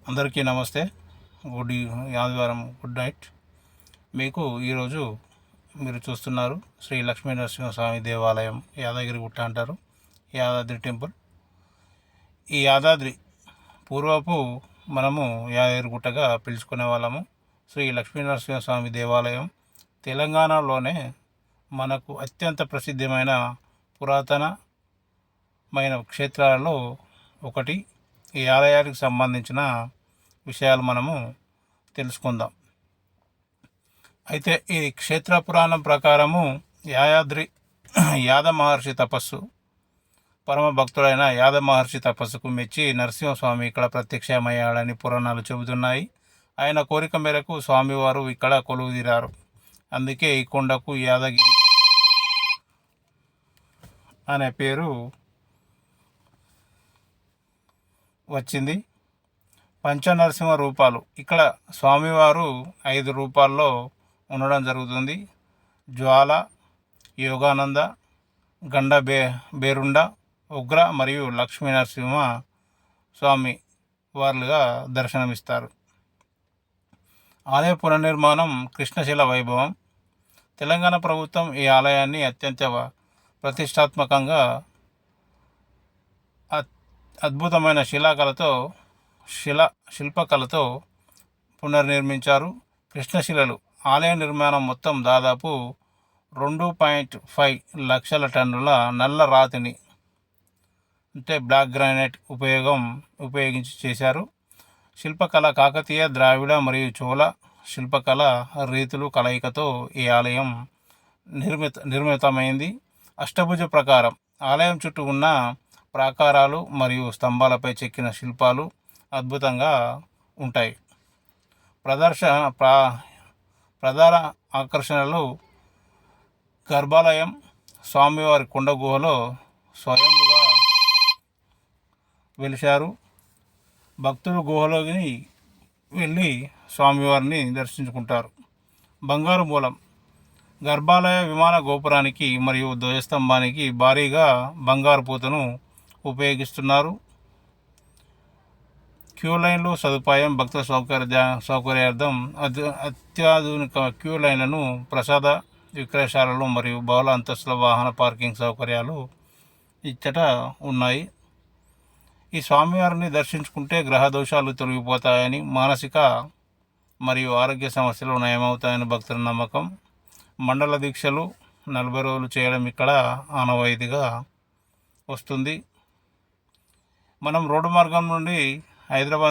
అందరికీ నమస్తే. ఆదివారం గుడ్ నైట్. మీకు ఈరోజు మీరు చూస్తున్నారు శ్రీ లక్ష్మీ నరసింహస్వామి దేవాలయం, యాదగిరిగుట్ట అంటారు, యాదాద్రి టెంపుల్. ఈ యాదాద్రి పూర్వపు మనము యాదగిరిగుట్టగా పిలుచుకునే వాళ్ళము. శ్రీ లక్ష్మీ నరసింహస్వామి దేవాలయం తెలంగాణలోనే మనకు అత్యంత ప్రసిద్ధమైన పురాతనమైన క్షేత్రాలలో ఒకటి. ఈ ఆలయానికి సంబంధించిన విషయాలు మనము తెలుసుకుందాం. అయితే ఈ క్షేత్ర పురాణం ప్రకారము యాద మహర్షి తపస్సు, పరమ భక్తుడైన యాద మహర్షి తపస్సుకు మెచ్చి నరసింహస్వామి ఇక్కడ ప్రత్యక్షమయ్యాడని పురాణాలు చెబుతున్నాయి. ఆయన కోరిక మేరకు స్వామివారు ఇక్కడ కొలువుదీరారు. అందుకే ఈ కొండకు యాదగిరి అనే పేరు వచ్చింది. పంచనరసింహ రూపాలు ఇక్కడ స్వామివారు 5 రూపాల్లో ఉండడం జరుగుతుంది. జ్వాల, యోగానంద, గండ బేరుండ, ఉగ్ర మరియు లక్ష్మీ నరసింహ స్వామి వారులుగా దర్శనమిస్తారు. ఆలయ పునర్నిర్మాణం కృష్ణశిల వైభవం. తెలంగాణ ప్రభుత్వం ఈ ఆలయాన్ని అత్యంత ప్రతిష్టాత్మకంగా అద్భుతమైన శిల్పకళతో పునర్నిర్మించారు. కృష్ణశిలలు ఆలయ నిర్మాణం మొత్తం దాదాపు 2.5 లక్షల టన్నుల నల్ల రాతిని, అంటే బ్లాక్ గ్రానైట్ ఉపయోగించి చేశారు. శిల్పకళ కాకతీయ, ద్రావిడ మరియు చోళ శిల్పకళ రీతులు కలయికతో ఈ ఆలయం నిర్మితమైంది. అష్టభుజ ప్రకారం ఆలయం చుట్టూ ఉన్న ప్రాకారాలు మరియు స్తంభాలపై చెక్కిన శిల్పాలు అద్భుతంగా ఉంటాయి. ప్రధాన ఆకర్షణలు గర్భాలయం. స్వామివారి కొండ గుహలో స్వయంగా వెలిశారు. భక్తులు గుహలోకి వెళ్ళి స్వామివారిని దర్శించుకుంటారు. బంగారు మూలం. గర్భాలయ విమాన గోపురానికి మరియు ధ్వజస్తంభానికి భారీగా బంగారు పూతను ఉపయోగిస్తున్నారు. క్యూ లైన్లు సదుపాయం. భక్తుల సౌకర్యార్థం అత్యాధునిక క్యూ లైన్లను, ప్రసాద విక్రయశాలలు మరియు బహుళ అంతస్తుల వాహన పార్కింగ్ సౌకర్యాలు ఇచ్చట ఉన్నాయి. ఈ స్వామివారిని దర్శించుకుంటే గ్రహ దోషాలు తొలగిపోతాయని, మానసిక మరియు ఆరోగ్య సమస్యలు నయమవుతాయని భక్తుల నమ్మకం. మండల దీక్షలు 40 రోజులు చేయడం ఇక్కడ ఆనవాయితీగా వస్తుంది. మనం రోడ్డు మార్గం నుండి హైదరాబాద్